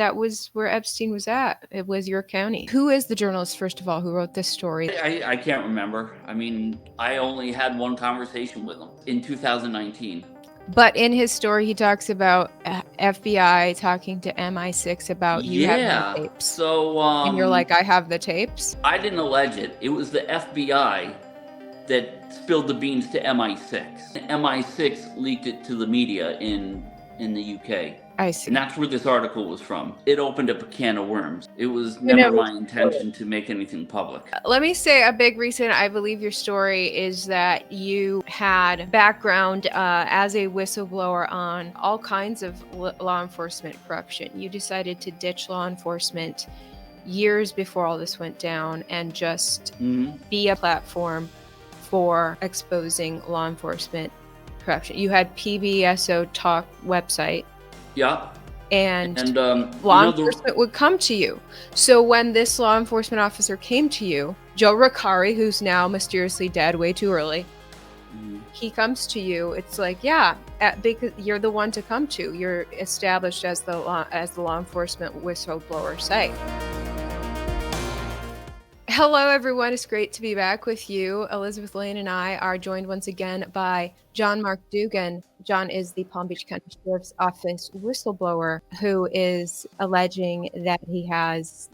that was where Epstein was at. It was your county. Who is the journalist, first of all, who wrote this story? I can't remember. I mean, I only had one conversation with him in 2019. But in his story, he talks about FBI talking to MI6 about you having the tapes. So, and you're like, I have the tapes? I didn't allege it. It was the FBI that spilled the beans to MI6. MI6 leaked it to the media in the UK. I see. And that's where this article was from. It opened up a can of worms. It was never my intention to make anything public. Let me say a big reason I believe your story is that you had background as a whistleblower on all kinds of law enforcement corruption. You decided to ditch law enforcement years before all this went down and just be a platform for exposing law enforcement corruption. You had PBSO Talk website. Yeah. And law enforcement would come to you. So when this law enforcement officer came to you, Joe Ricari, who's now mysteriously dead way too early, he comes to you. It's like, yeah, because you're the one to come to. You're established as the law enforcement whistleblower site. Hello, everyone. It's great to be back with you. Elizabeth Lane and I are joined once again by John Mark Dugan. John is the Palm Beach County Sheriff's Office whistleblower who is alleging that he has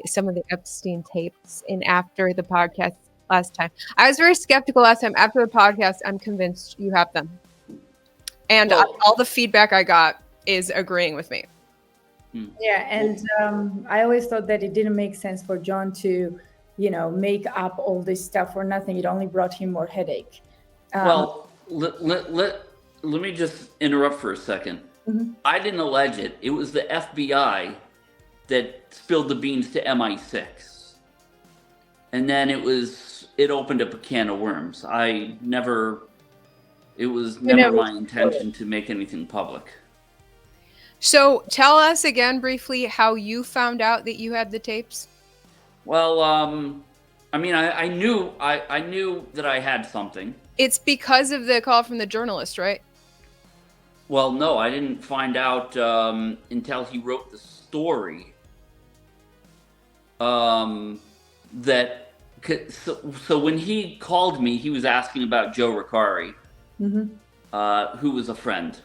some of the Epstein tapes. And after the podcast last time, I was very skeptical last time. After the podcast, I'm convinced you have them. And all the feedback I got is agreeing with me. Yeah, and I always thought that it didn't make sense for John to, make up all this stuff for nothing. It only brought him more headache. Let me just interrupt for a second. I didn't allege it. It was the FBI that spilled the beans to MI6. And then it opened up a can of worms. It was never my intention to make anything public. So tell us again briefly how you found out that you had the tapes. Well, I mean, I knew that I had something. It's because of the call from the journalist, right? Well, no, I didn't find out until he wrote the story. So when he called me, he was asking about Joe Ricari, who was a friend.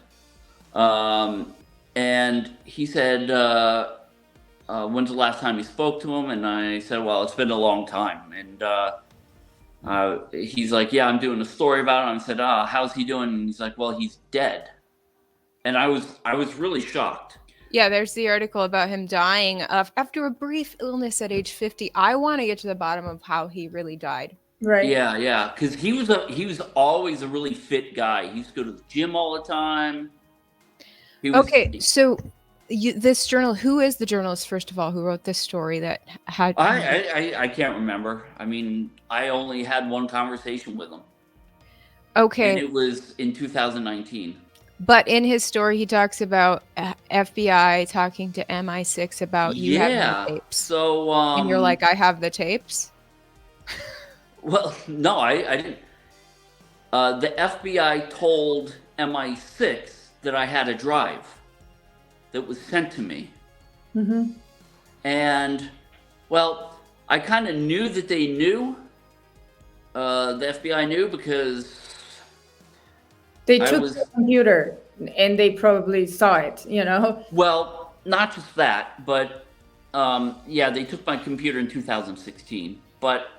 And he said, when's the last time you spoke to him? And I said, well, it's been a long time. And he's like, yeah, I'm doing a story about him. I said, how's he doing? And he's like, well, he's dead. And I was really shocked. Yeah, there's the article about him dying after a brief illness at age 50. I want to get to the bottom of how he really died. Right. Yeah. Because he was always a really fit guy. He used to go to the gym all the time. So who is the journalist, first of all, who wrote this story that had... I can't remember. I mean, I only had one conversation with him. Okay. And it was in 2019. But in his story, he talks about FBI talking to MI6 about you having the tapes. So, and you're like, I have the tapes? Well, no, I didn't. The FBI told MI6 that I had a drive that was sent to me. And, well, I kind of knew that they knew. The FBI knew because... They took the computer and they probably saw it, Well, not just that, but, they took my computer in 2016. But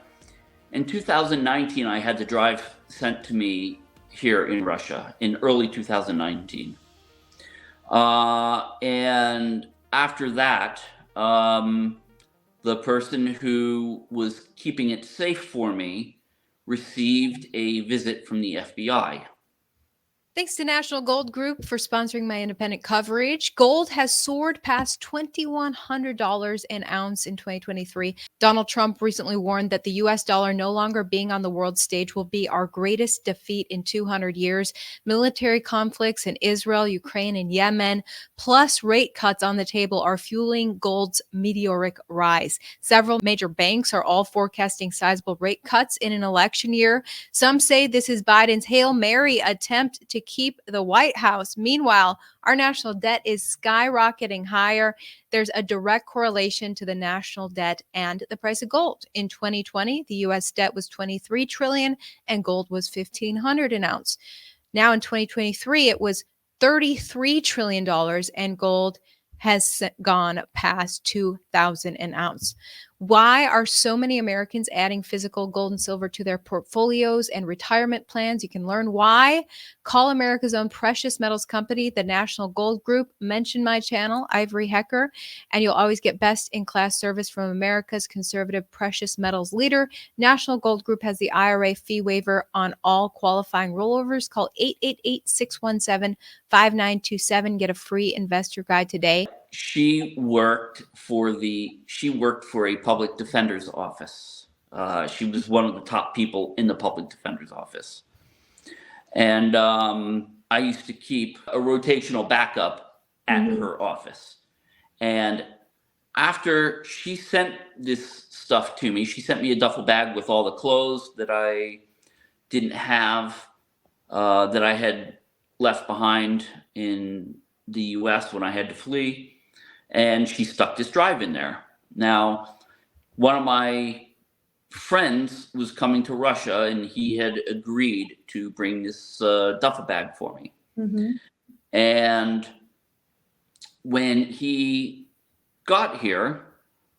in 2019, I had the drive sent to me here in Russia in early 2019. And after that, the person who was keeping it safe for me received a visit from the FBI. Thanks to National Gold Group for sponsoring my independent coverage. Gold has soared past $2,100 an ounce in 2023. Donald Trump recently warned that the U.S. dollar no longer being on the world stage will be our greatest defeat in 200 years. Military conflicts in Israel, Ukraine, and Yemen, plus rate cuts on the table are fueling gold's meteoric rise. Several major banks are all forecasting sizable rate cuts in an election year. Some say this is Biden's Hail Mary attempt to keep the White House. Meanwhile, our national debt is skyrocketing higher. There's a direct correlation to the national debt and the price of gold. In 2020, the U.S. debt was $23 trillion and gold was $1,500 an ounce. Now in 2023, it was $33 trillion and gold has gone past 2,000 an ounce. Why are so many Americans adding physical gold and silver to their portfolios and retirement plans? You can learn why. Call America's own precious metals company, the National Gold Group. Mention my channel, Ivory Hecker, and you'll always get best in class service from America's conservative precious metals leader. National Gold Group has the IRA fee waiver on all qualifying rollovers. Call 888-617-5927. Get a free investor guide today. She worked for a public defender's office. She was one of the top people in the public defender's office. And I used to keep a rotational backup at her office. And after she sent this stuff to me, she sent me a duffel bag with all the clothes that I didn't have, that I had left behind in the US when I had to flee. And she stuck this drive in there. Now, one of my friends was coming to Russia and he had agreed to bring this duffel bag for me. And when he got here,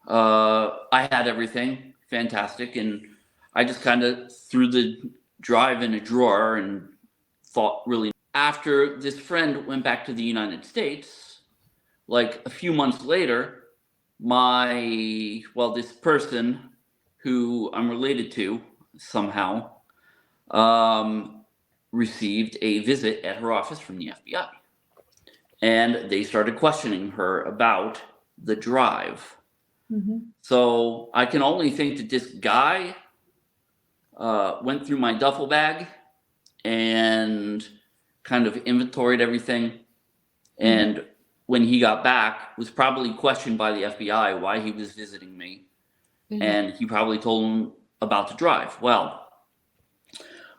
I had everything fantastic. And I just kind of threw the drive in a drawer and thought really. After this friend went back to the United States, like a few months later, this person who I'm related to somehow received a visit at her office from the FBI. And they started questioning her about the drive. So I can only think that this guy went through my duffel bag and kind of inventoried everything. And when he got back, was probably questioned by the FBI why he was visiting me. And he probably told him about the drive. Well,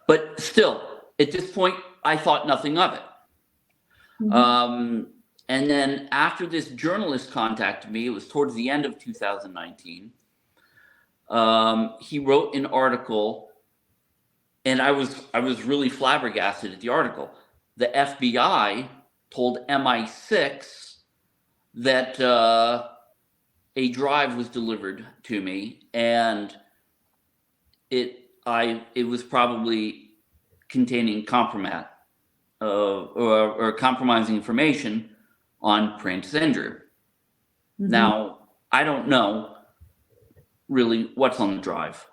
but still, at this point, I thought nothing of it. And then after this journalist contacted me, it was towards the end of 2019, he wrote an article, and I was really flabbergasted at the article. The FBI told MI6 that a drive was delivered to me, and it was probably containing compromise or compromising information on Prince Andrew. Now, I don't know really what's on the drive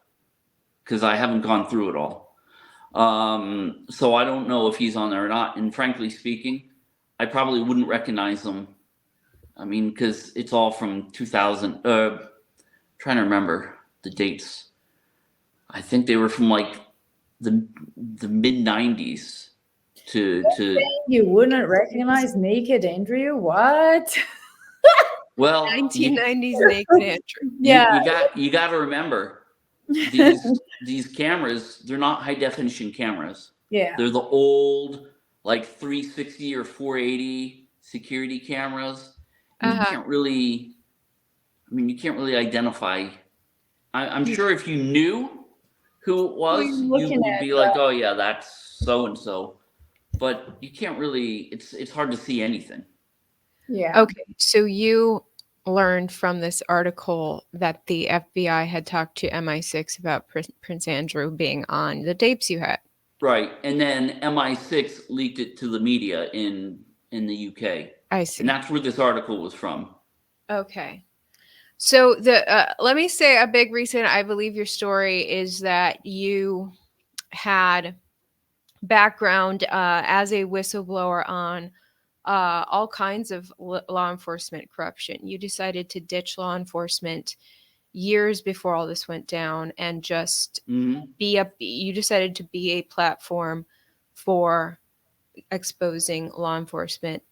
because I haven't gone through it all. So I don't know if he's on there or not. And frankly speaking, I probably wouldn't recognize them. I mean, because it's all from 2000. Trying to remember the dates. I think they were from like the mid 90s to. You wouldn't recognize Naked Andrew? What? Well, 1990s Naked Andrew. Yeah. You got to remember these cameras. They're not high definition cameras. Yeah. They're the old like 360 or 480 security cameras. You can't really. I mean, you can't really identify. I'm sure if you knew who it was, you would be like, "Oh yeah, that's so and so." But you can't really. It's hard to see anything. Yeah. Okay, so you learned from this article that the FBI had talked to MI6 about Prince Andrew being on the tapes you had. Right, and then MI6 leaked it to the media in the UK. I see, and that's where this article was from. Okay. So let me say a big reason I believe your story is that you had background as a whistleblower on all kinds of law enforcement corruption. You decided to ditch law enforcement years before all this went down and just you decided to be a platform for exposing law enforcement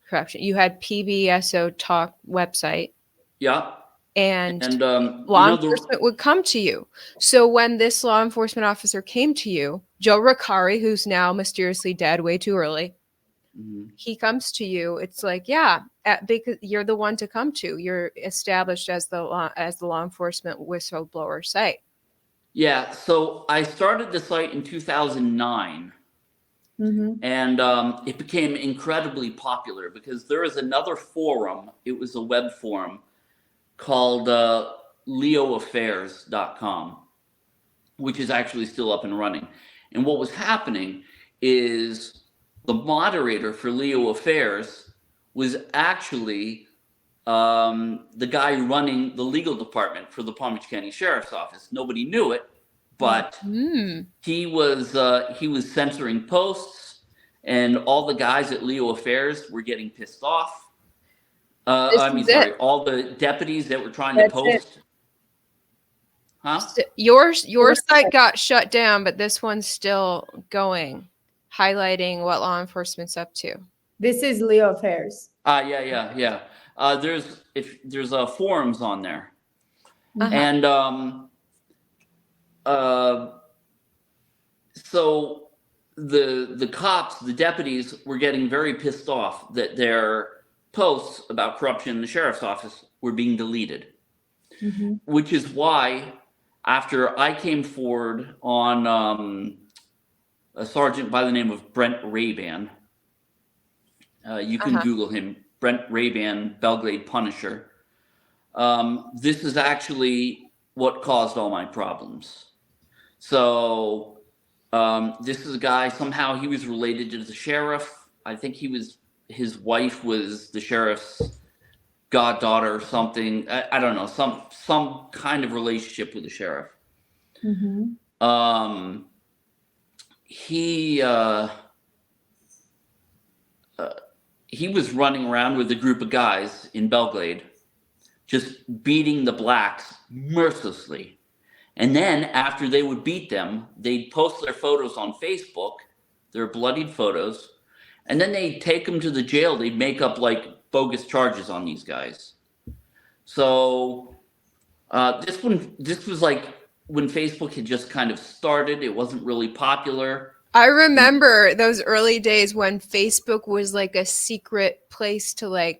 corruption. You had PBSO Talk website. Yeah. and you law know, enforcement would come to you. So when this law enforcement officer came to you, Joe Ricari, who's now mysteriously dead way too early, he comes to you. It's like, yeah, because you're the one to come to. You're established as the law enforcement whistleblower site. Yeah, so I started the site in 2009, and it became incredibly popular because there is another forum. It was a web forum called leoaffairs.com, which is actually still up and running. And what was happening is the moderator for Leo Affairs was actually the guy running the legal department for the Palm Beach County Sheriff's Office. Nobody knew it, but he was censoring posts, and all the guys at Leo Affairs were getting pissed off. All the deputies that were trying to post. Huh? Your site got shut down, but this one's still going, highlighting what law enforcement's up to. This is Leo Affairs. Yeah. There's forums on there, and so the cops, the deputies, were getting very pissed off that their posts about corruption in the sheriff's office were being deleted, which is why, after I came forward on a sergeant by the name of Brent Rayban, you can Google him, Brent Rayban, Belgrade Punisher. This is actually what caused all my problems. So this is a guy, somehow he was related to the sheriff. I think his wife was the sheriff's goddaughter or something. I don't know, some kind of relationship with the sheriff. He was running around with a group of guys in Belgrade, just beating the blacks mercilessly. And then after they would beat them, they'd post their photos on Facebook, their bloodied photos, and then they'd take them to the jail. They'd make up like bogus charges on these guys. So this was like when Facebook had just kind of started. It wasn't really popular. I remember those early days when Facebook was like a secret place to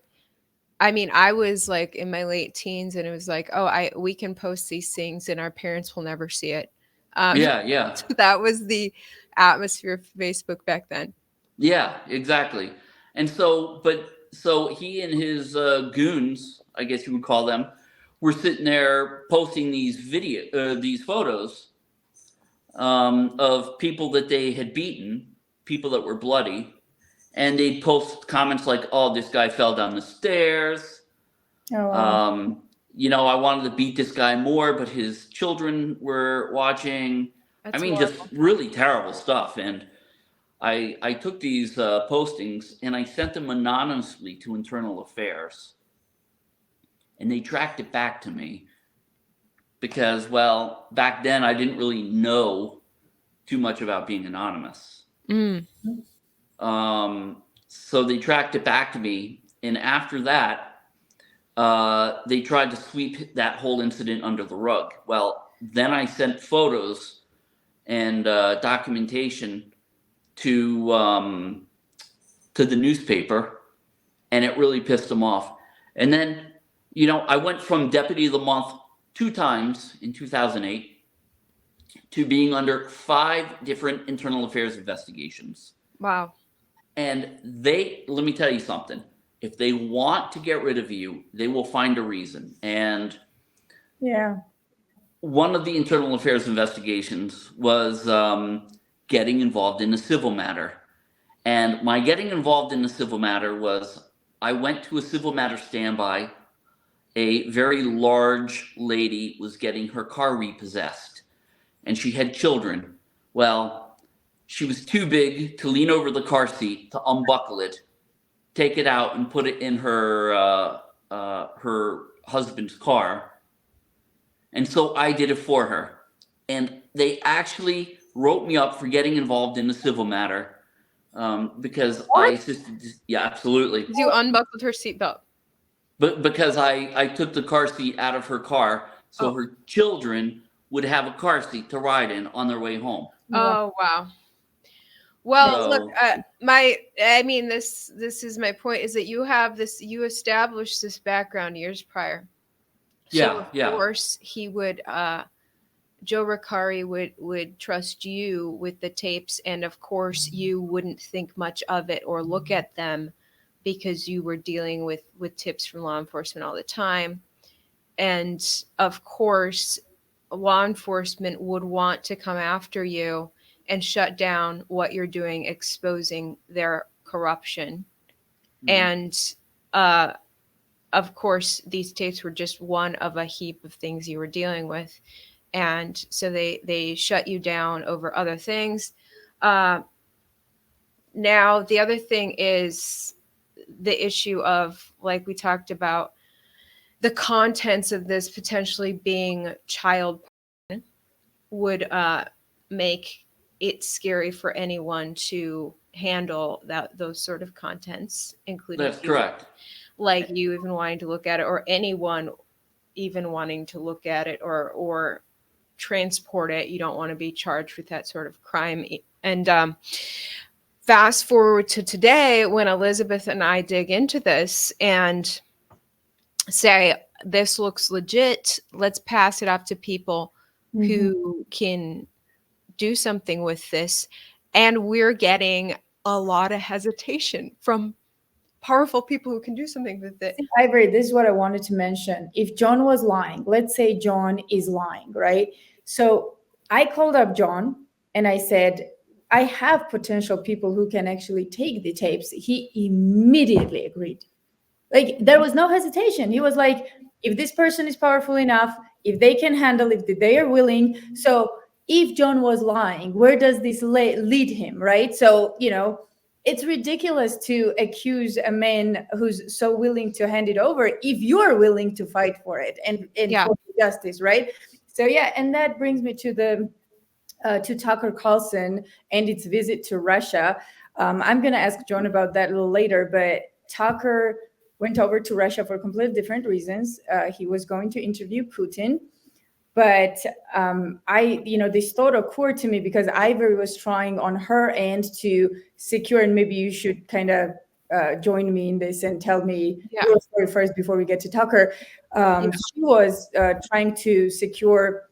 I was like in my late teens, and it was like, we can post these things and our parents will never see it. Yeah. So that was the atmosphere of Facebook back then. Yeah, exactly. And so he and his goons, I guess you would call them, were sitting there posting these photos of people that they had beaten, people that were bloody, and they'd post comments like, "Oh, this guy fell down the stairs." Oh, wow. I wanted to beat this guy more, but his children were watching. That's horrible. Just really terrible stuff. And I took these postings and I sent them anonymously to Internal Affairs, and they tracked it back to me. Because, well, back then I didn't really know too much about being anonymous. So they tracked it back to me. And after that, they tried to sweep that whole incident under the rug. Well, then I sent photos and documentation to the newspaper, and it really pissed them off. And then, I went from Deputy of the Month 2 times in 2008 to being under 5 different internal affairs investigations. Wow. And let me tell you something. If they want to get rid of you, they will find a reason. And one of the internal affairs investigations was getting involved in a civil matter. And my getting involved in a civil matter was, I went to a civil matter standby. A very large lady was getting her car repossessed, and she had children. Well, she was too big to lean over the car seat to unbuckle it, take it out, and put it in her husband's car. And so I did it for her. And they actually wrote me up for getting involved in a civil matter because I assisted. Yeah, absolutely. You unbuckled her seatbelt. But because I took the car seat out of her car so her children would have a car seat to ride in on their way home. Oh, wow. Well, look, So this is my point, is that you established this background years prior. So of yeah. course he would, Joe Ricari would trust you with the tapes, and of course you wouldn't think much of it or look at them because you were dealing with tips from law enforcement all the time. And of course law enforcement would want to come after you and shut down what you're doing, exposing their corruption. And of course these tapes were just one of a heap of things you were dealing with, and so they shut you down over other things. Now the other thing is the issue of, like we talked about, the contents of this potentially being child porn would make it scary for anyone to handle those sort of contents, including that's correct. Like you even wanting to look at it, or anyone even wanting to look at it or transport it. You don't want to be charged with that sort of crime. And fast forward to today, when Elizabeth and I dig into this and say, this looks legit, let's pass it up to people who can do something with this. And we're getting a lot of hesitation from powerful people who can do something with it. Ivory, this is what I wanted to mention. If John was lying, let's say John is lying, right? So I called up John and I said, I have potential people who can actually take the tapes. He immediately agreed. Like, there was no hesitation. He was like, if this person is powerful enough, if they can handle it, if they are willing. So if John was lying, where does this lead him, right? So, it's ridiculous to accuse a man who's so willing to hand it over if you're willing to fight for it and for justice, right? So yeah, and that brings me to to Tucker Carlson and its visit to Russia. I'm going to ask John about that a little later, but Tucker went over to Russia for completely different reasons. He was going to interview Putin. But this thought occurred to me because Ivory was trying on her end to secure, and maybe you should kind of join me in this and tell me your story first before we get to Tucker. She was trying to secure,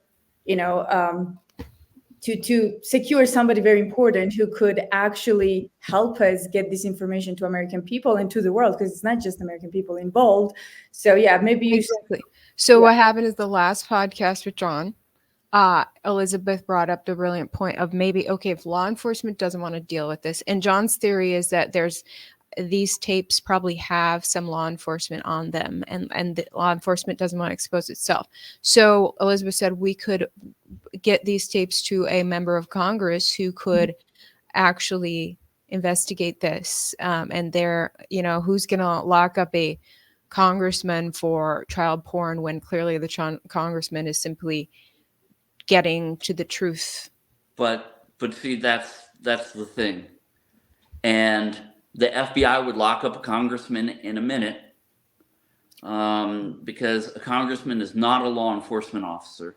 to secure somebody very important who could actually help us get this information to American people and to the world, because it's not just American people involved. So yeah, maybe you. Exactly. So what happened is, the last podcast with John, Elizabeth brought up the brilliant point of maybe, okay, if law enforcement doesn't want to deal with this, and John's theory is that these tapes probably have some law enforcement on them, and the law enforcement doesn't want to expose itself. So Elizabeth said we could get these tapes to a member of Congress who could actually investigate this. And they're, who's going to lock up a congressman for child porn when clearly the congressman is simply getting to the truth. But see, that's the thing. And the FBI would lock up a congressman in a minute, because a congressman is not a law enforcement officer.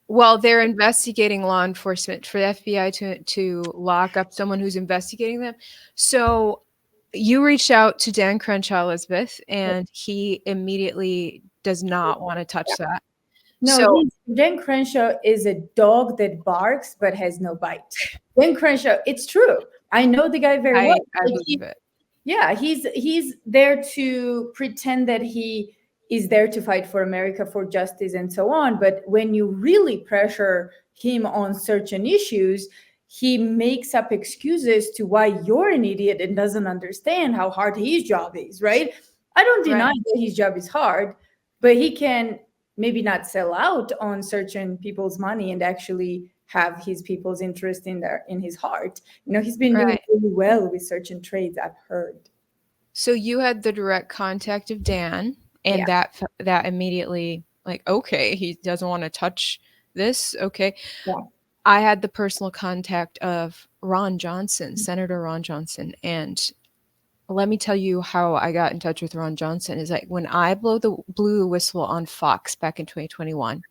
Well, they're investigating law enforcement. For the FBI to lock up someone who's investigating them. So you reached out to Dan Crenshaw, Elizabeth, and he immediately does not want to touch that. No, Dan Crenshaw is a dog that barks but has no bite. Dan Crenshaw, it's true. I know the guy very well. I believe it. Yeah, he's there to pretend that he is there to fight for America, for justice, and so on. But when you really pressure him on certain issues, he makes up excuses to why you're an idiot and doesn't understand how hard his job is, right? I don't deny that his job is hard, but he can maybe not sell out on certain people's money and actually have his people's interest in his heart. He's been doing really well with certain trades, I've heard. So you had the direct contact of Dan, and that immediately, like, okay, he doesn't want to touch this. Okay. Yeah. I had the personal contact of Ron Johnson, Senator Ron Johnson, and let me tell you how I got in touch with Ron Johnson. Is like when I blew the whistle on Fox back in 2021,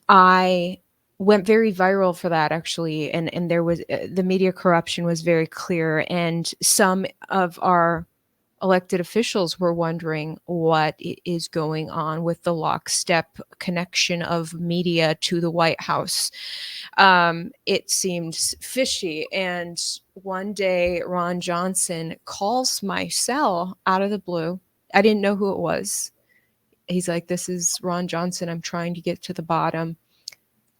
I went very viral for that, actually, and there was the media corruption was very clear, and some of our elected officials were wondering what is going on with the lockstep connection of media to the White House. It seemed fishy. And one day, Ron Johnson calls my cell out of the blue. I didn't know who it was. He's like, "This is Ron Johnson. I'm trying to get to the bottom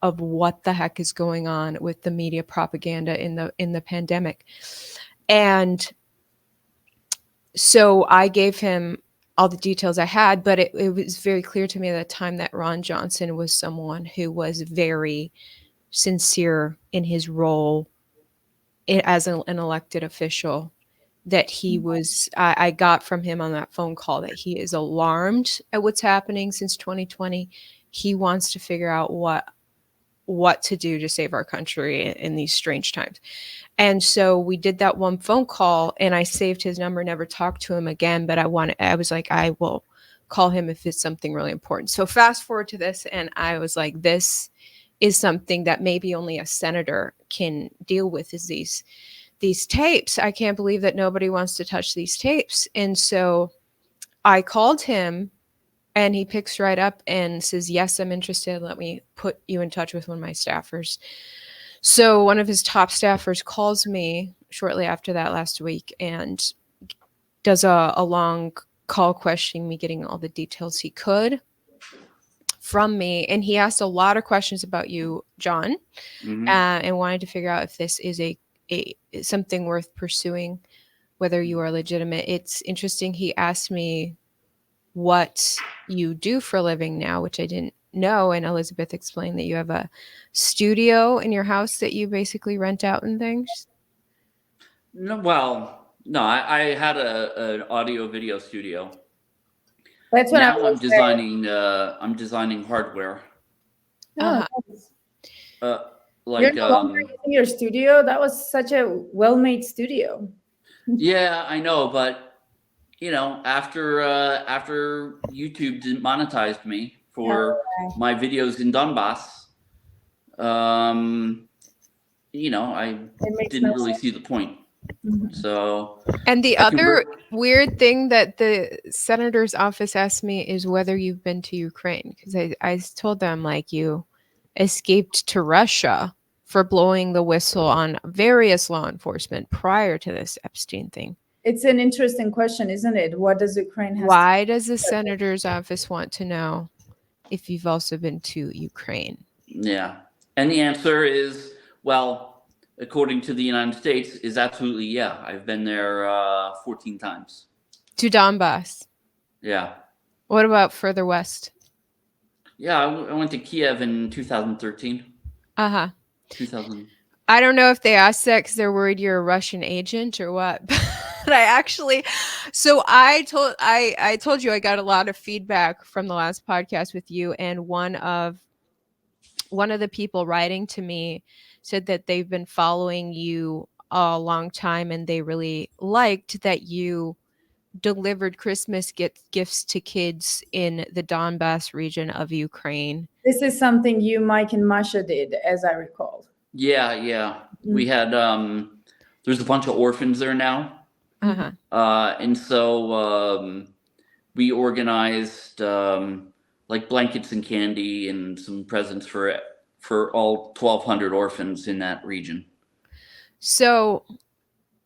of what the heck is going on with the media propaganda in the pandemic." And so I gave him all the details I had, but it was very clear to me at the time that Ron Johnson was someone who was very sincere in his role as an elected official, that he was, I got from him on that phone call that he is alarmed at what's happening since 2020. He wants to figure out what to do to save our country in these strange times. And so we did that one phone call, and I saved his number, never talked to him again, but I was like, I will call him if it's something really important. So fast forward to this, and I was like, this is something that maybe only a senator can deal with, is these tapes. I can't believe that nobody wants to touch these tapes. And so I called him, and he picks right up and says, "Yes, I'm interested. Let me put you in touch with one of my staffers." So one of his top staffers calls me shortly after that last week and does a long call questioning me, getting all the details he could from me. And he asked a lot of questions about you, John, and wanted to figure out if this is a something worth pursuing, whether you are legitimate. It's interesting. He asked me what you do for a living now, which I didn't know. And Elizabeth explained that you have a studio in your house that you basically rent out and things. No, well, no, I had an audio video studio. That's what now I'm designing. I'm designing hardware. Oh, like you're no longer using your studio. That was such a well-made studio. Yeah, I know, but after YouTube didn't monetize me for my videos in Donbass, I didn't really see the point. So, and the other weird thing that the senator's office asked me is whether you've been to Ukraine, because I told them, like, you escaped to Russia for blowing the whistle on various law enforcement prior to this Epstein thing. It's an interesting question, isn't it? What does Ukraine have? Why does the senator's office want to know if you've also been to Ukraine? Yeah. And the answer is, well, according to the United States, is absolutely yeah. I've been there 14 times. To Donbass? Yeah. What about further west? Yeah, I went to Kiev in 2013. 2000. I don't know if they asked that because they're worried you're a Russian agent or what. But I told you I got a lot of feedback from the last podcast with you, and one of the people writing to me said that they've been following you a long time, and they really liked that you delivered Christmas gifts to kids in the Donbass region of Ukraine. This is something you, Mike, and Masha did, as I recall. Yeah. We had there's a bunch of orphans there now. And so we organized like blankets and candy and some presents for all 1,200 orphans in that region. So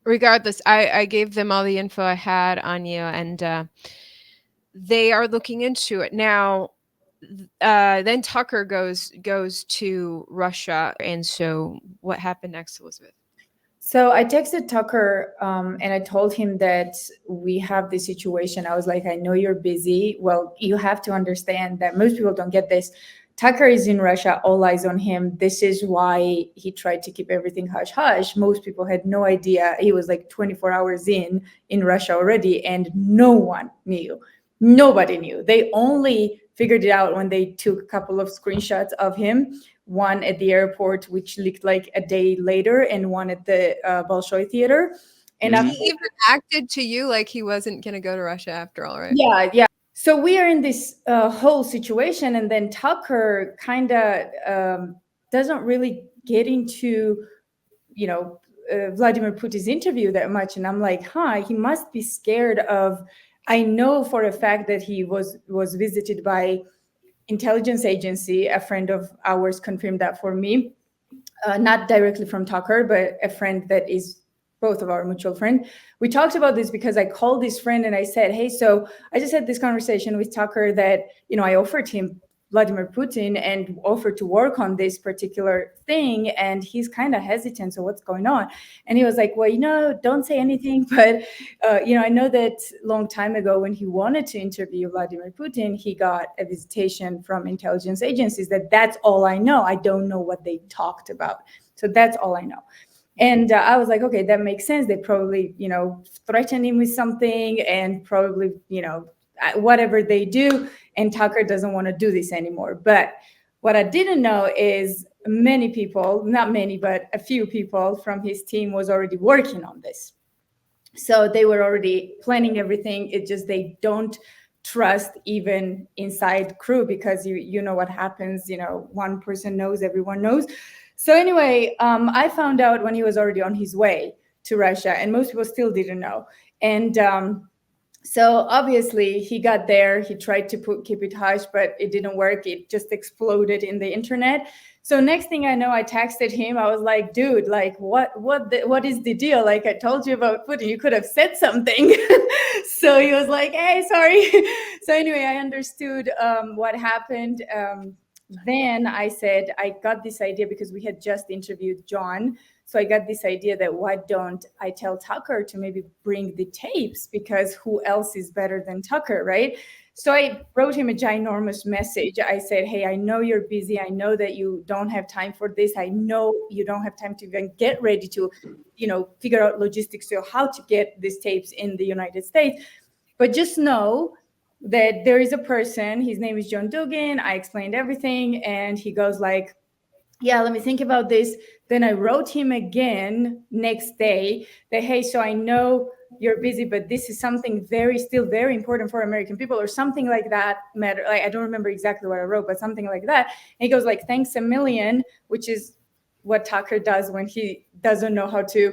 regardless, I gave them all the info I had on you, and they are looking into it now. Then Tucker goes to Russia, and so what happened next, Elizabeth? So I texted Tucker and I told him that we have this situation. I was like, I know you're busy. Well, you have to understand that most people don't get this. Tucker is in Russia, all eyes on him. This is why he tried to keep everything hush hush. Most people had no idea. He was like 24 hours in Russia already, and no one knew. Nobody knew. They only figured it out when they took a couple of screenshots of him, one at the airport, which looked like a day later, and one at the Bolshoi Theater. And Mhm. after He even acted to you like he wasn't going to go to Russia after all, right? yeah. So we are in this whole situation, and then Tucker kind of doesn't really get into, Vladimir Putin's interview that much. And I'm like, he must be scared of. I know for a fact that he was visited by intelligence agency. A friend of ours confirmed that for me, not directly from Tucker, but a friend that is both of our mutual friend. We talked about this because I called this friend and I said, hey, so I just had this conversation with Tucker that, I offered him Vladimir Putin and offered to work on this particular thing. And he's kind of hesitant. So what's going on? And he was like, well, don't say anything. But, I know that long time ago when he wanted to interview Vladimir Putin, he got a visitation from intelligence agencies. That's all I know. I don't know what they talked about. So that's all I know. And I was like, okay, that makes sense. They probably, threatened him with something and probably, whatever they do. And Tucker doesn't want to do this anymore. But what I didn't know is many people, not many, but a few people from his team was already working on this. So they were already planning everything. It just, they don't trust even inside crew, because you know what happens, one person knows, everyone knows. So anyway, I found out when he was already on his way to Russia, and most people still didn't know. And so obviously he got there, he tried to keep it hush, but it didn't work. It just exploded in the internet. So next thing I know, I texted him. I was like, dude, like what is the deal? Like, I told you about Putin, you could have said something. So he was like, hey, sorry. So anyway, I understood what happened. Then I said, I got this idea because we had just interviewed John. So I got this idea that why don't I tell Tucker to maybe bring the tapes, because who else is better than Tucker, right? So I wrote him a ginormous message. I said, hey, I know you're busy. I know that you don't have time for this. I know you don't have time to even get ready to, figure out logistics to how to get these tapes in the United States. But just know that there is a person, his name is John Dugan. I explained everything. And he goes like, yeah, let me think about this. Then I wrote him again next day that, hey, so I know you're busy, but this is something still very important for American people, or something like that matter. Like, I don't remember exactly what I wrote, but something like that. And he goes like, thanks a million, which is what Tucker does when he doesn't know how to,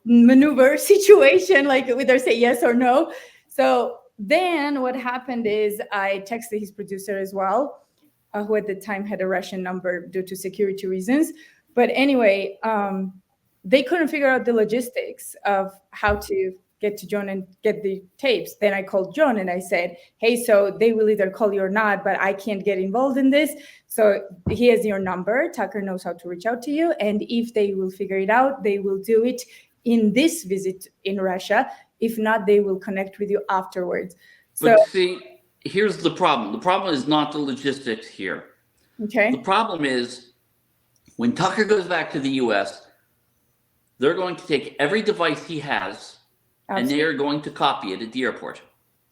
maneuver a situation, like either say yes or no. So then what happened is I texted his producer as well, who at the time had a Russian number due to security reasons. But anyway, they couldn't figure out the logistics of how to get to John and get the tapes. Then I called John and I said, hey, so they will either call you or not, but I can't get involved in this. So he has your number. Tucker knows how to reach out to you. And if they will figure it out, they will do it in this visit in Russia. If not, they will connect with you afterwards. But see, here's the problem. The problem is not the logistics here. Okay. The problem is when Tucker goes back to the US, they're going to take every device he has and they are going to copy it at the airport.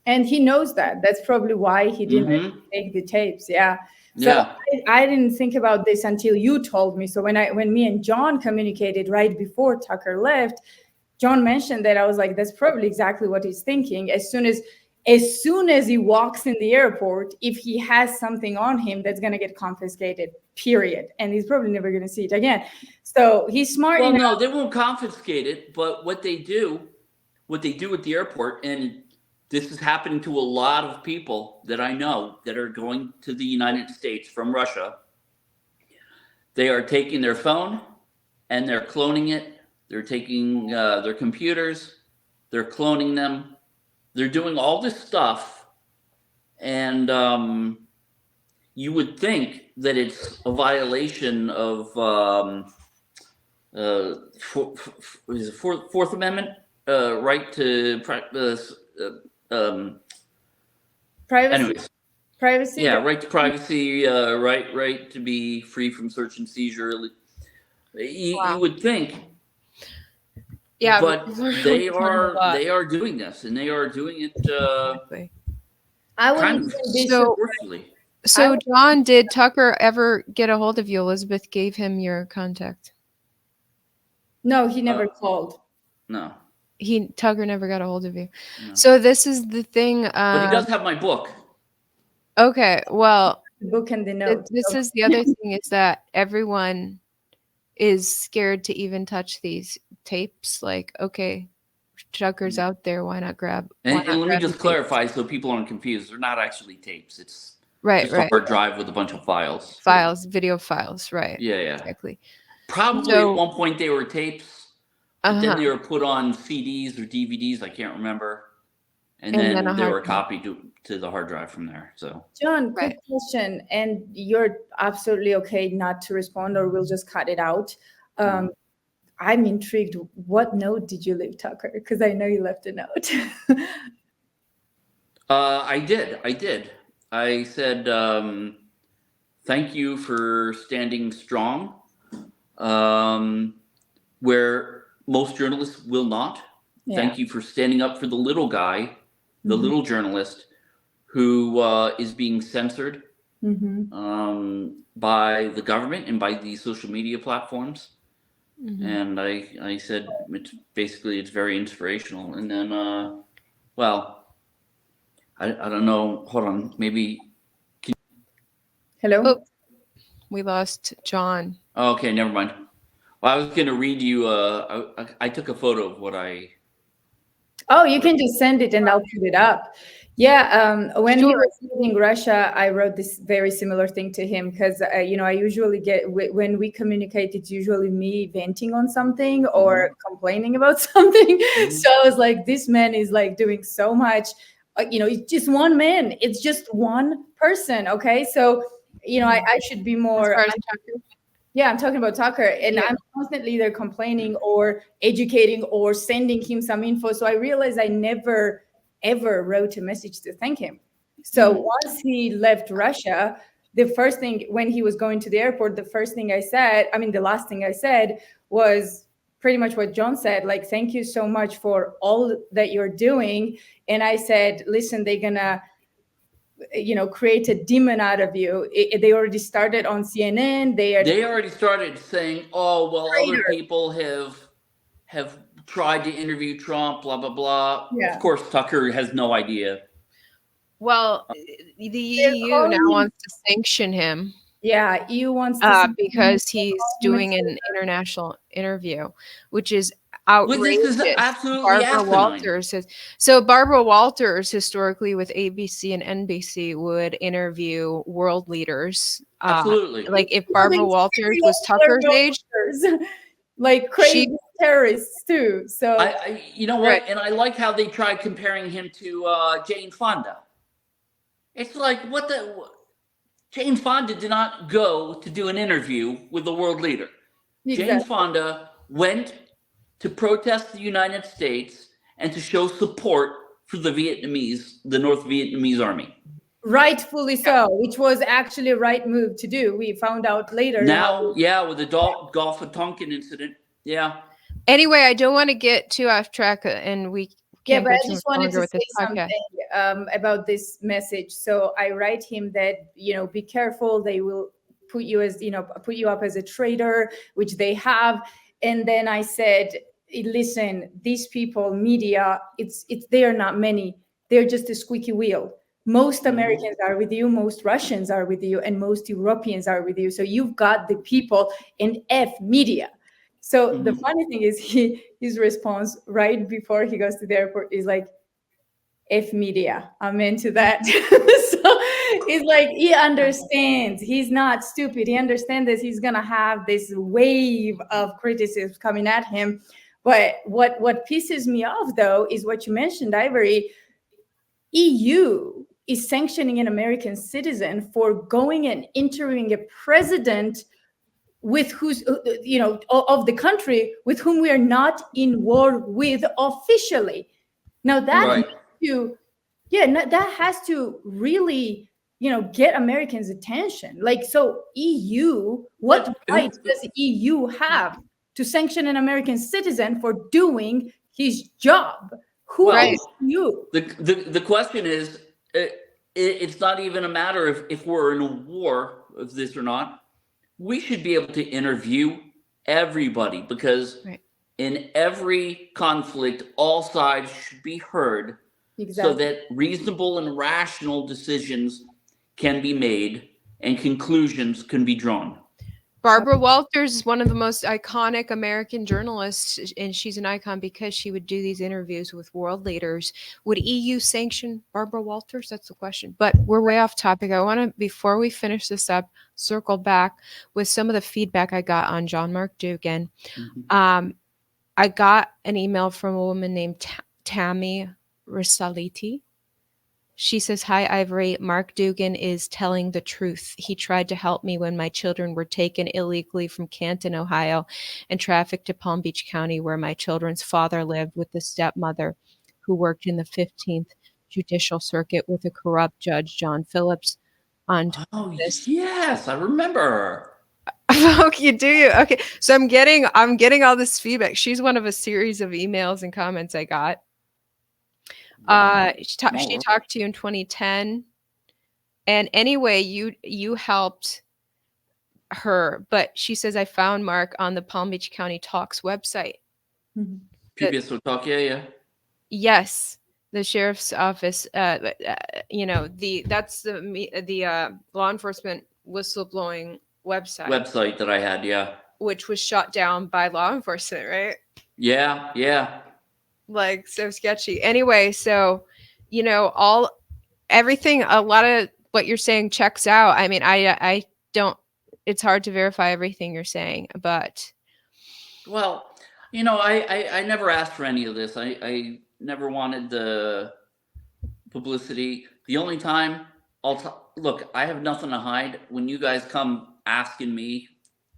And he knows that. That's probably why he didn't take the tapes. Yeah. So I didn't think about this until you told me. So when me and John communicated right before Tucker left, John mentioned that. I was like, that's probably exactly what he's thinking. As soon as he walks in the airport, if he has something on him, that's going to get confiscated, period. And he's probably never going to see it again. So he's smart enough. No, they won't confiscate it. But what they do at the airport, and this is happening to a lot of people that I know that are going to the United States from Russia. They are taking their phone and they're cloning it. They're taking their computers, they're cloning them. They're doing all this stuff, and you would think that it's a violation of Fourth Amendment right to privacy. Anyways, privacy. Yeah, right to privacy, right to be free from search and seizure. You would think. Yeah, but they are doing this, and they are doing it kind of forcefully. So John, did Tucker ever get a hold of you? Elizabeth gave him your contact. No, he never called. No. Tucker never got a hold of you. No. So this is the thing. But he does have my book. Okay, well, The book and the notes. this is the other thing is that everyone is scared to even touch these tapes. Like, okay, Tucker's out there. Why not grab? And let me grab just the clarify so people aren't confused. They're not actually tapes. It's Right, just a hard drive with a bunch of files. Video files, right? Yeah, yeah. Exactly. Probably So- at one point they were tapes, but then they were put on CDs or DVDs. I can't remember. And then they were copied to the hard drive from there. So, John, quick question, and you're absolutely okay not to respond, or we'll just cut it out. I'm intrigued. What note did you leave Tucker? Because I know you left a note. I did. I said, thank you for standing strong, where most journalists will not. Yeah. Thank you for standing up for the little guy, the little journalist who is being censored by the government and by the social media platforms. And I said, it's very inspirational. And then, I don't know. Hold on. Maybe. Hello? Oh, we lost John. Oh, okay, never mind. Well, I was going to read you. I took a photo of what I. Oh, you can just send it and I'll put it up. Yeah, when he was leaving Russia, I wrote this very similar thing to him because, I usually get, when we communicate, it's usually me venting on something or complaining about something. So I was like, this man is like doing so much, it's just one man. It's just one person, okay? So, I should be more... Yeah, I'm talking about Tucker, and I'm constantly either complaining or educating or sending him some info. So I realized I never, ever wrote a message to thank him. So once he left Russia, the first thing, when he was going to the airport, the last thing I said was pretty much what John said, like, thank you so much for all that you're doing. And I said, listen, they're gonna... create a demon out of you. They already started on CNN. They already started saying, "Oh, well, other people have tried to interview Trump." Blah blah blah. Yeah. Of course, Tucker has no idea. Well, the EU now wants to sanction him. Yeah, EU wants to because he's doing an international interview, which is outrageous. This is absolutely Barbara Walters historically with ABC and NBC would interview world leaders. Absolutely. Like if Barbara Walters was Tucker's age, like crazy terrorists too. So you know what? And I like how they tried comparing him to Jane Fonda. It's like Jane Fonda did not go to do an interview with the world leader. Exactly. Jane Fonda went to protest the United States and to show support for the North Vietnamese army. Rightfully so, which was actually a right move to do. We found out later. Now, with the Gulf of Tonkin incident. Yeah. Anyway, I don't want to get too off track, and we can't. But I just wanted to say something about this message. So I write him that, be careful. They will put you up as a traitor, which they have. And then I said, listen, these people, media, they are not many. They're just a squeaky wheel. Most Americans are with you, most Russians are with you, and most Europeans are with you. So you've got the people in media. So the funny thing is his response right before he goes to the airport is like, media, I'm into that. So it's like, he understands. He's not stupid. He understands that he's going to have this wave of criticism coming at him. But what pisses me off, though, is what you mentioned, Ivory. EU is sanctioning an American citizen for going and interviewing a president with of the country with whom we are not in war with officially. Now that that has to really, get Americans' attention. Like, so EU, what right does EU have to sanction an American citizen for doing his job? Who is you? The question is, it's not even a matter of if we're in a war of this or not. We should be able to interview everybody because In every conflict, all sides should be heard so that reasonable and rational decisions can be made and conclusions can be drawn. Barbara Walters is one of the most iconic American journalists, and she's an icon because she would do these interviews with world leaders. Would EU sanction Barbara Walters? That's the question. But we're way off topic. I want to, before we finish this up, circle back with some of the feedback I got on John Mark Dougan. Mm-hmm. I got an email from a woman named Tammy Risaliti. She says, "Hi, Ivory. Mark Dougan is telling the truth. He tried to help me when my children were taken illegally from Canton, Ohio, and trafficked to Palm Beach County, where my children's father lived with the stepmother who worked in the 15th Judicial Circuit with a corrupt judge, John Phillips." On Oh, yes, I remember. Okay, do you? Okay, so I'm getting all this feedback. She's one of a series of emails and comments I got. She talked to you in 2010, and anyway, you helped her, but she says, "I found Mark on the Palm Beach County Talks website." PBS will talk, yeah. Yes, the sheriff's office. That's the law enforcement whistleblowing website that I had, yeah, which was shut down by law enforcement, right? Yeah. Like, so sketchy. Anyway, so everything, a lot of what you're saying checks out. I mean, I don't, it's hard to verify everything you're saying, but well, I never asked for any of this. I never wanted the publicity. The only time look, I have nothing to hide. When you guys come asking me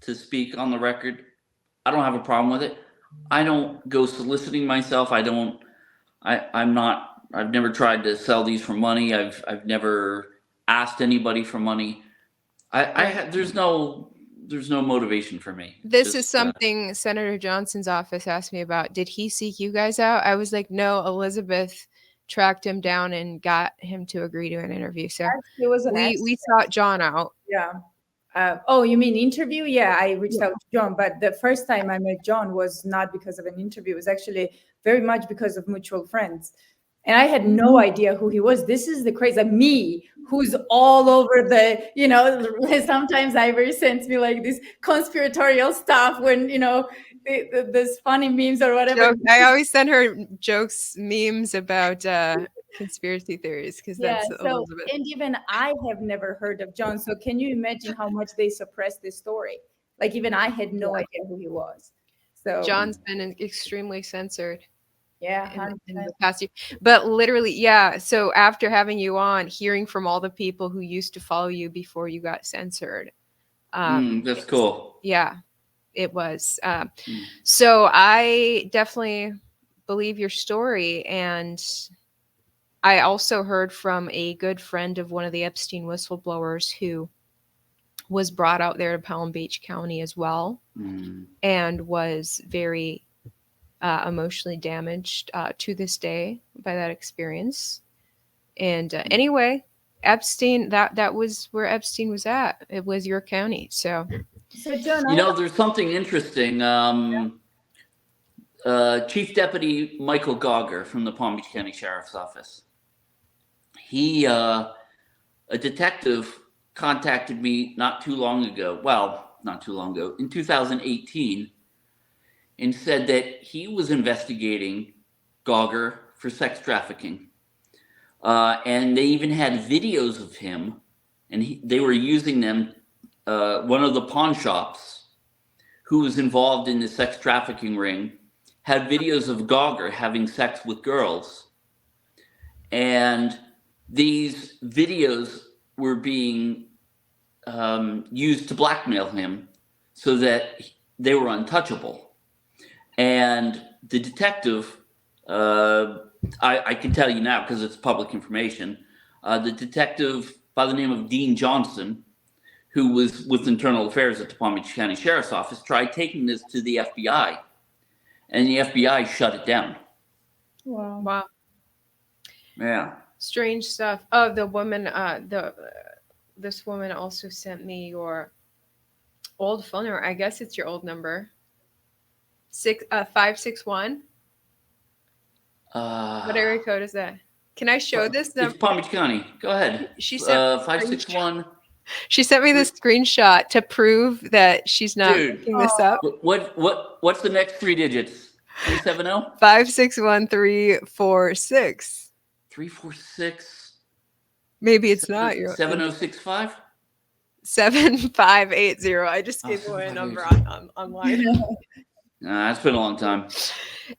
to speak on the record, I don't have a problem with it. I don't go soliciting myself. I've never tried to sell these for money. I've never asked anybody for money. There's no motivation for me. This is something Senator Johnson's office asked me about. Did he seek you guys out? I was like, no, Elizabeth tracked him down and got him to agree to an interview. So we sought John out. Yeah. Oh, you mean interview? Yeah, I reached out to John, but the first time I met John was not because of an interview. It was actually very much because of mutual friends. And I had no idea who he was. This is the crazy, me, who's all over the, sometimes Ivory sends me like this conspiratorial stuff when, this funny memes or whatever. I always send her jokes, memes about conspiracy theories, because that's Elizabeth. And even I have never heard of John. So can you imagine how much they suppressed this story? Like, even I had no idea who he was. So John's been extremely censored. Yeah, in the past year. But literally, yeah. So after having you on, hearing from all the people who used to follow you before you got censored, that's cool. Yeah, it was. So I definitely believe your story, and I also heard from a good friend of one of the Epstein whistleblowers who was brought out there to Palm Beach County as well, and was very emotionally damaged to this day by that experience. And anyway, Epstein, that was where Epstein was at. It was your county. So John, there's something interesting. Chief Deputy Michael Gauger from the Palm Beach County Sheriff's Office. A detective contacted me not too long ago, in 2018, and said that he was investigating Gauger for sex trafficking. And they even had videos of him, and they were using them. One of the pawn shops who was involved in the sex trafficking ring had videos of Gauger having sex with girls. And these videos were being used to blackmail him so that they were untouchable. And the detective, I can tell you now because it's public information, the detective by the name of Dean Johnson, who was with Internal Affairs at the Palm Beach County Sheriff's Office, tried taking this to the FBI, and the FBI shut it down. Wow. Yeah. Strange stuff. Oh, the woman, this woman also sent me your old phone number. I guess it's your old number. 561. What area code is that? Can I show this? It's Palm Beach County. Go ahead. She sent 561. She sent me the screenshot to prove that she's not making this up. What's the next 3 digits? 370? 561346. 346. Maybe it's not your 7065. 7580. I just gave away a number online. It's been a long time.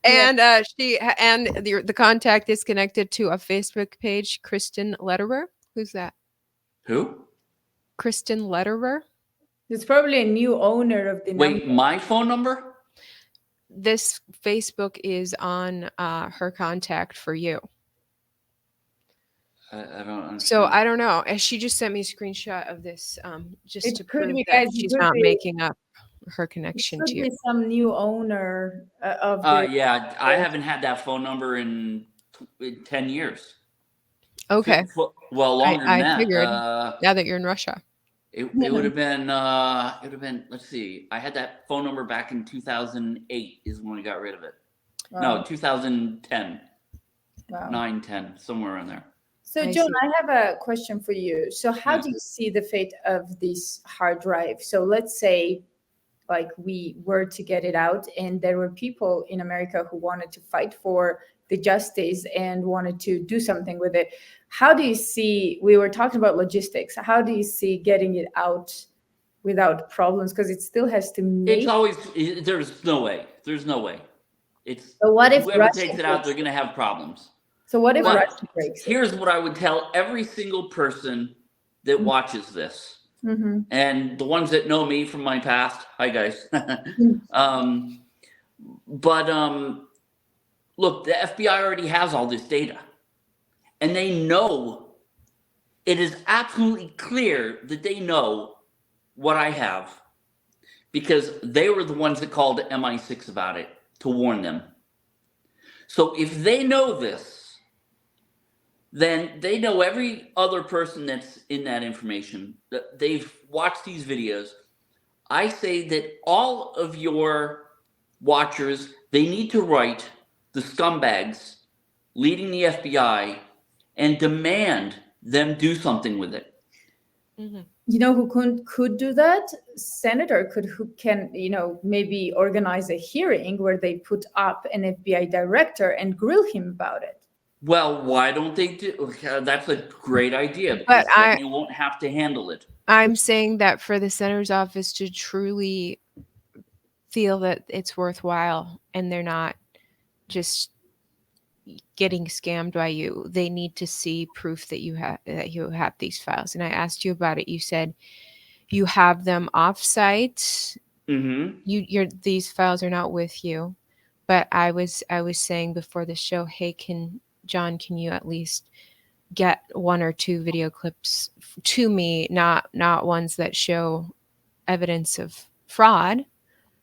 And the contact is connected to a Facebook page, Kristen Lederer. Who's that? Who? Kristen Lederer. It's probably a new owner of the Wait, number. my phone number? This Facebook is on her contact for you. I don't understand. So I don't know. And she just sent me a screenshot of this just It to could prove be, that guys, it she's could not be- making up her connection Could to you. be some new owner of the. Yeah, I haven't had that phone number in 10 years. Okay. Well, longer than I that. figured. Now that you're in Russia. It would have been. Let's see. I had that phone number back in 2008. Is when we got rid of it. No, 2010, Wow. 9, 10, somewhere in there. So, I John, see. I have a question for you. So, how Yeah. do you see the fate of this hard drive? So, let's say, like, we were to get it out, and there were people in America who wanted to fight for the justice and wanted to do something with it. How do you see? We were talking about logistics. How do you see getting it out without problems? Because it still has to make. It's always. There's no way. There's no way. It's. So what if whoever Russia takes it out, breaks they're going to have problems. So, what if Well, Russia breaks it? Here's what I would tell every single person that watches this. Mm-hmm. And the ones that know me from my past, hi guys. Look, the FBI already has all this data, and they know. It is absolutely clear that they know what I have, because they were the ones that called MI6 about it to warn them. So if they know this, then they know every other person that's in that information. That they've watched these videos. I say that all of your watchers, they need to write the scumbags leading the FBI and demand them do something with it. Mm-hmm. You know who could do that? Senator who can, maybe organize a hearing where they put up an FBI director and grill him about it. Well, why don't they do? That's a great idea. But Because then you won't have to handle it. I'm saying that for the senator's office to truly feel that it's worthwhile and they're not just getting scammed by you, they need to see proof that you have these files. And I asked you about it. You said you have them offsite. Mm-hmm. These files are not with you. But I was saying before the show, hey, John, can you at least get 1 or 2 video clips to me, not ones that show evidence of fraud,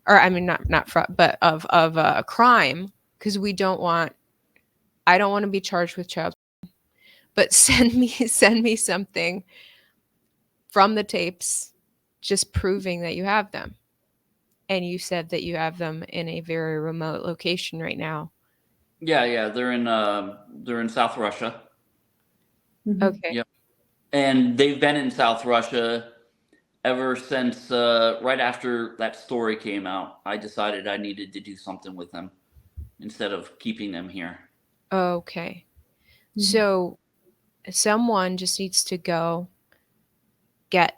or I mean not fraud, but of a crime, because I don't want to be charged with child porn. But send me something from the tapes just proving that you have them. And you said that you have them in a very remote location right now. Yeah, they're in South Russia. Mm-hmm. Okay. Yep. And they've been in South Russia ever since right after that story came out. I decided I needed to do something with them instead of keeping them here. Okay. Mm-hmm. So someone just needs to go get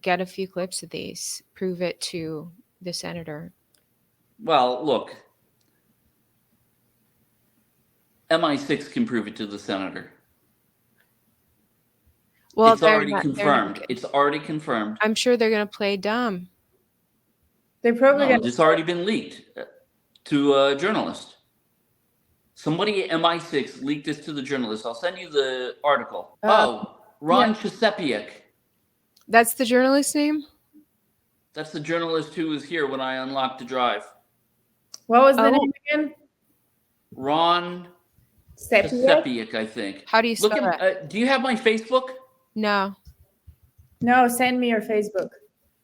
a few clips of these, prove it to the senator. Well, look, MI6 can prove it to the senator. Well, it's already confirmed. It's already confirmed. I'm sure they're going to play dumb. They're probably going to. It's already been leaked to a journalist. Somebody at MI6 leaked this to the journalist. I'll send you the article. Ron Chesepiak. That's the journalist's name? That's the journalist who was here when I unlocked the drive. What was the name again? Ron Chesepiak, I think. How do you spell that? Do you have my Facebook? No. No, send me your Facebook.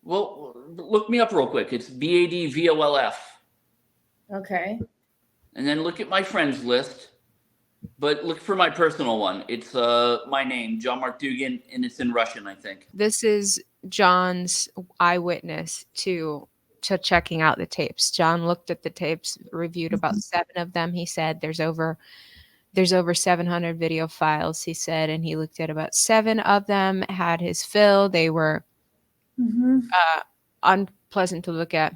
Well, look me up real quick. It's BADVOLF. Okay. And then look at my friends list. But look for my personal one. It's my name, John Mark Dugan, and it's in Russian, I think. This is John's eyewitness to checking out the tapes. John looked at the tapes, reviewed about 7 of them. He said there's over 700 video files, he said, and he looked at about 7 of them, had his fill. They were unpleasant to look at.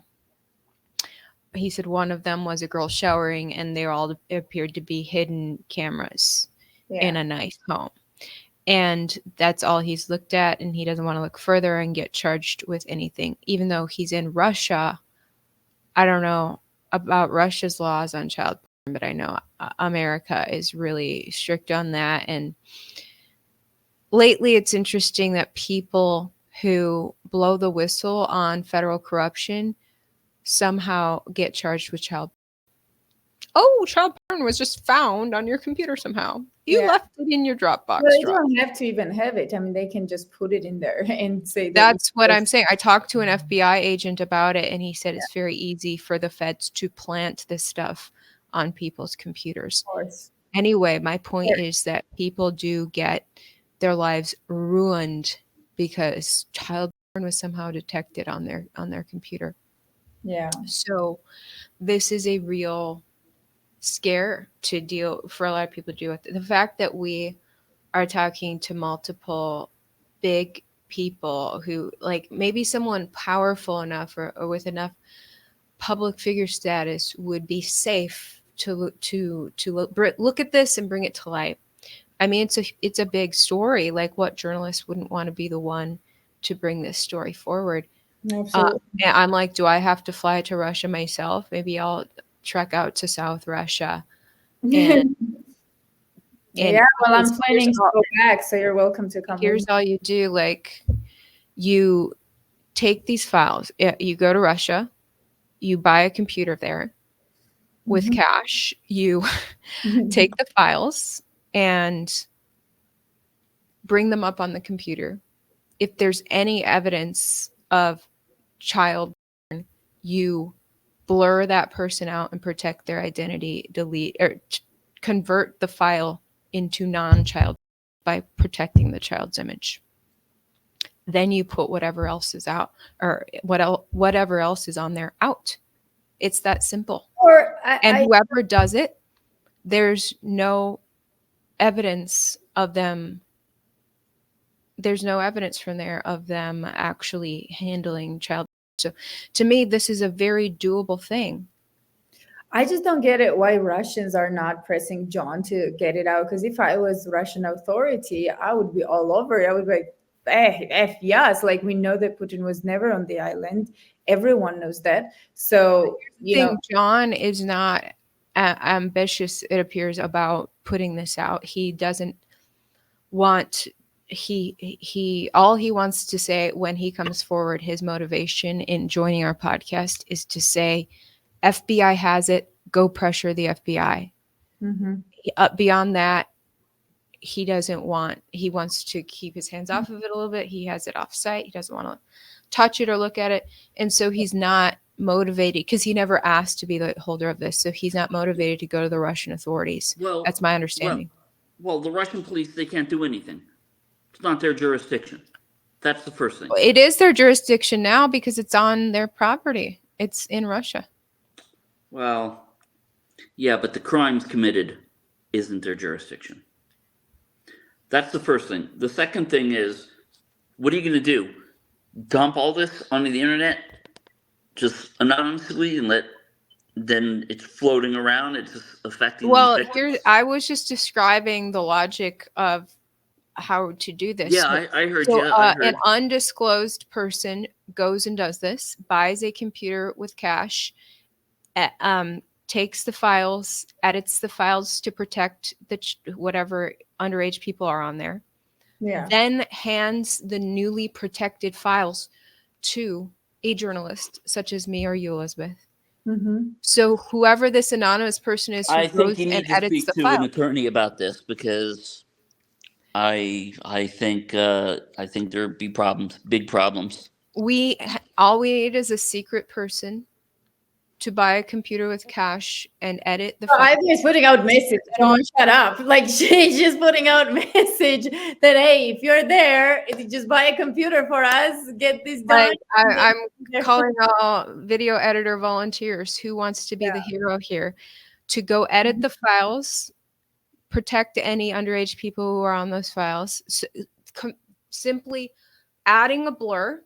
He said one of them was a girl showering, and they all appeared to be hidden cameras in a nice home. And that's all he's looked at, and he doesn't want to look further and get charged with anything. Even though he's in Russia, I don't know about Russia's laws on child porn, but I know America is really strict on that. And lately it's interesting that people who blow the whistle on federal corruption somehow get charged with child. Oh, child porn was just found on your computer somehow. You left it in your Dropbox. Well, they don't have to even have it. I mean, they can just put it in there and say that's what I'm saying. I talked to an FBI agent about it, and he said it's very easy for the feds to plant this stuff on people's computers. Of course. Anyway, my point is that people do get their lives ruined because child porn was somehow detected on their computer. Yeah. So this is a real scare to deal for a lot of people to deal with. The fact that we are talking to multiple big people who, like, maybe someone powerful enough or with enough public figure status would be safe to look at this and bring it to light. I mean, it's a big story. Like, what journalist wouldn't want to be the one to bring this story forward? Absolutely. I'm like, do I have to fly to Russia myself? Maybe I'll trek out to South Russia. And yeah, well, I'm planning to go back, so you're welcome to come. Here's all you do. Like, you take these files, you go to Russia, you buy a computer there with cash, you take the files and bring them up on the computer. If there's any evidence of child porn, you blur that person out and protect their identity, delete or convert the file into non-child by protecting the child's image. Then you put whatever else is out, or whatever else is on there out. It's that simple. Whoever does it, there's no evidence of them. There's no evidence from there of them actually handling child. So to me, this is a very doable thing. I just don't get it why Russians are not pressing John to get it out. Because if I was Russian authority, I would be all over it. I would be like, yes, like, we know that Putin was never on the island. Everyone knows that. So, John is not ambitious, it appears, about putting this out. He doesn't want... all he wants to say when he comes forward, his motivation in joining our podcast is to say, FBI has it, go pressure the FBI. Beyond that, he wants to keep his hands off of it a little bit. He has it off site. He doesn't want to touch it or look at it. And so he's not motivated, because he never asked to be the holder of this. So he's not motivated to go to the Russian authorities. Well, that's my understanding. Well, the Russian police, they can't do anything. It's not their jurisdiction. That's the first thing. It is their jurisdiction now because it's on their property. It's in Russia. Well, yeah, but the crimes committed isn't their jurisdiction. That's the first thing. The second thing is, what are you going to do? Dump all this onto the internet just anonymously and then it's floating around? It's just affecting... Well, I was just describing the logic of how to do this. Yeah, I heard you. An undisclosed person goes and does this, buys a computer with cash, takes the files, edits the files to protect whatever underage people are on there. Yeah. Then hands the newly protected files to a journalist such as me or you, Elizabeth. So whoever this anonymous person is, I think you need to speak to an attorney about this, because I think there'd be problems, big problems. All we need is a secret person to buy a computer with cash and edit the Oh, files. Ivy is putting out message. Don't shut up. Like she's just putting out message that hey, if you're there, just buy a computer for us. Get this done. Like, I'm calling all video editor volunteers who wants to be the hero here to go edit the files, protect any underage people who are on those files. So, simply adding a blur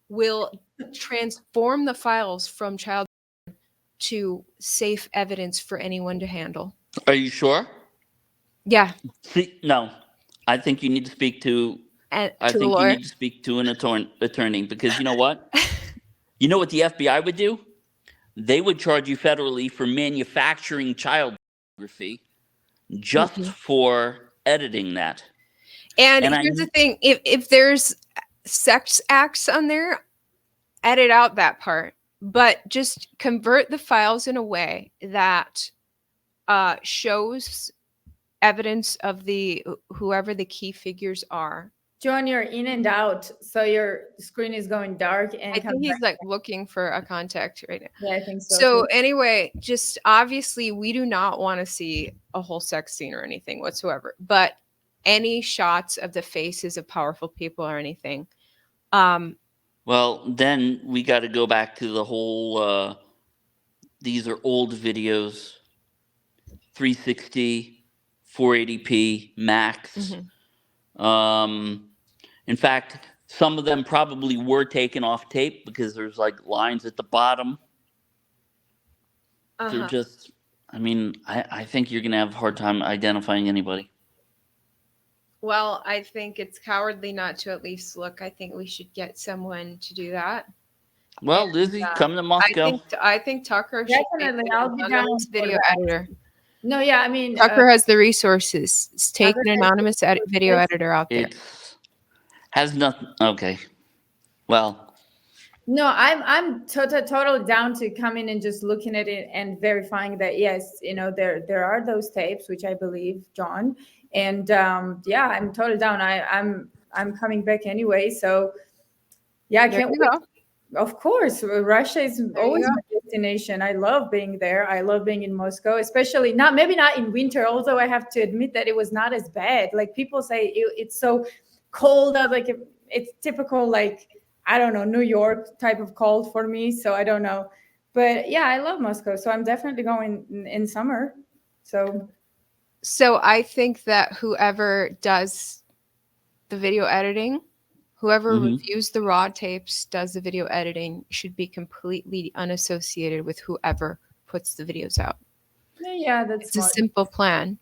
will transform the files from child to safe evidence for anyone to handle. Are you sure? Yeah. See, no, I think you need to speak to. I think you need to speak to an attorney because you know what? You know what the FBI would do? They would charge you federally for manufacturing child pornography just for editing that. And here's the thing: if there's sex acts on there, edit out that part, but just convert the files in a way that shows evidence of whoever the key figures are. John, you're in and out, so your screen is going dark. And I think he's like looking for a contact right now. Yeah, I think so. So anyway, just obviously we do not want to see a whole sex scene or anything whatsoever, but any shots of the faces of powerful people or anything. Well, then we got to go back to the whole, these are old videos, 360, 480p max. In fact, some of them probably were taken off tape because there's like lines at the bottom. They're just, I mean, I think you're going to have a hard time identifying anybody. Well, I think it's cowardly not to at least look. I think we should get someone to do that. Well, Lizzie, come to Moscow. I think Tucker definitely. I'll be down anonymous video editor. No, yeah, I mean Tucker has the resources. Let's take an anonymous video editor out there. Has nothing. Okay. Well. No, I'm totally down to come in and just looking at it and verifying that yes, you know, there are those tapes, which I believe, John. And yeah, I'm totally down. I'm coming back anyway. So yeah, I can't wait. Of course, Russia is always my destination. I love being there. I love being in Moscow, especially maybe not in winter. Although I have to admit that it was not as bad. Like people say, it's so cold. Like it's typical, like I don't know, New York type of cold for me. So I don't know, but yeah, I love Moscow. So I'm definitely going in summer. So I think that whoever does the video editing, whoever reviews the raw tapes, does the video editing, should be completely unassociated with whoever puts the videos out. Yeah, that's a simple plan.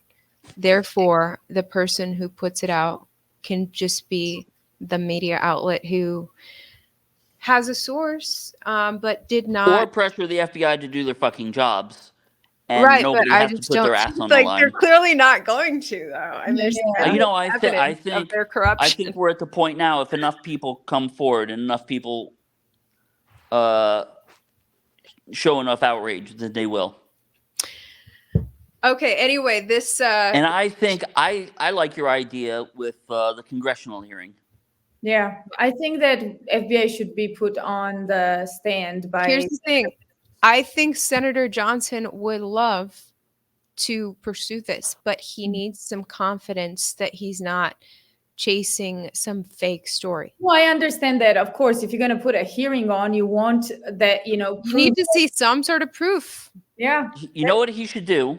Therefore, the person who puts it out can just be the media outlet who has a source, but did not. Or pressure the FBI to do their fucking jobs. And right, nobody but has I just to put don't their ass on like the line. they're clearly not going to, though. And there's you know, I think their corruption. I think we're at the point now. If enough people come forward and enough people show enough outrage, that they will. Okay. Anyway, this and I think I like your idea with the congressional hearing. Yeah, I think that FBI should be put on the stand by. Here's the thing. I think Senator Johnson would love to pursue this, but he needs some confidence that he's not chasing some fake story. Well, I understand that. Of course, if you're going to put a hearing on, you want that, you know. You need to see some sort of proof. Yeah. You know what he should do?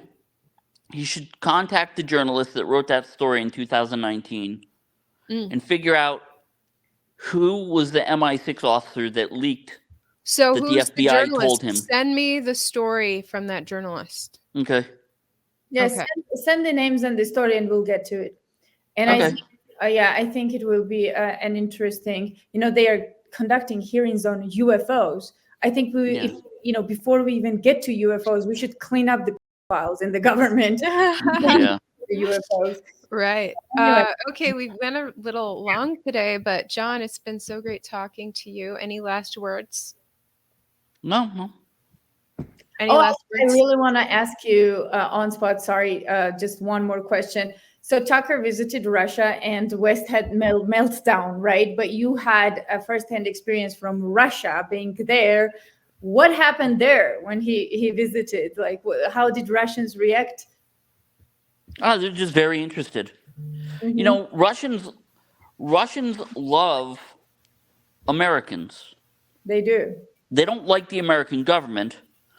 He should contact the journalist that wrote that story in 2019 and figure out who was the MI6 officer that leaked. So who's the FBI told him. Send me the story from that journalist. Okay. Yes, yeah, send the names and the story, and we'll get to it. And I think it will be an interesting. You know, they are conducting hearings on UFOs. I think if, you know, before we even get to UFOs, we should clean up the files in the government. Yeah. The UFOs. Right. Okay, we went a little long today, but John, it's been so great talking to you. Any last words? No. Any last words? I really want to ask you on spot. Sorry, just one more question. So Tucker visited Russia and West had meltdown, right? But you had a firsthand experience from Russia, being there. What happened there when he visited? Like, how did Russians react? They're just very interested. Mhm. You know, Russians love Americans. They do. They don't like the American government,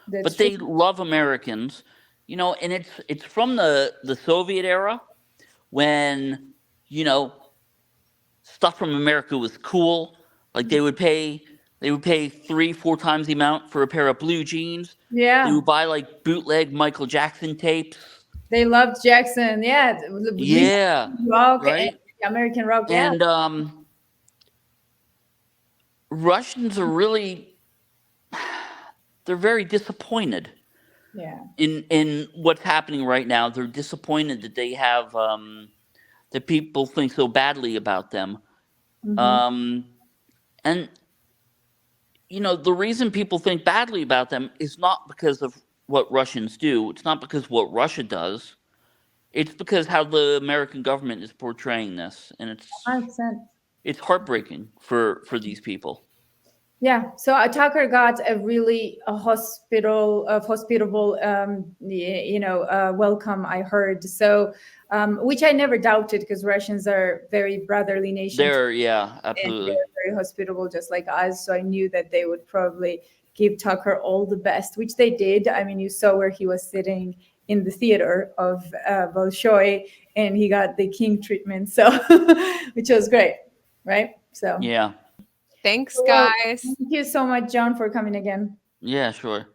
That's but true. they love Americans. You know, and it's from the Soviet era when, you know, stuff from America was cool. Like they would pay 3-4 times the amount for a pair of blue jeans. They Yeah, would buy like bootleg Michael Jackson tapes. they loved Jackson. Yeah, Yeah, rock and right. American rock. Yeah, And Russians are really, they're very disappointed yeah. in what's happening right now. They're disappointed that they have that people think so badly about them. Mhm. And you know, the reason people think badly about them is not because of what Russians do. It's not because what Russia does. It's because how the American government is portraying this, and 100%. it's heartbreaking for these people. Yeah, so Tucker got a really hospitable, welcome. I heard so, which I never doubted because Russians are very brotherly nation Yeah, and absolutely. they're very hospitable, just like us. So I knew that they would probably give Tucker all the best, which they did. I mean, you saw where he was sitting in the theater of Bolshoi, and he got the king treatment. So, which was great, right? So Yeah. Thanks, well, guys. thank you so much, John, for coming again. Yeah, sure.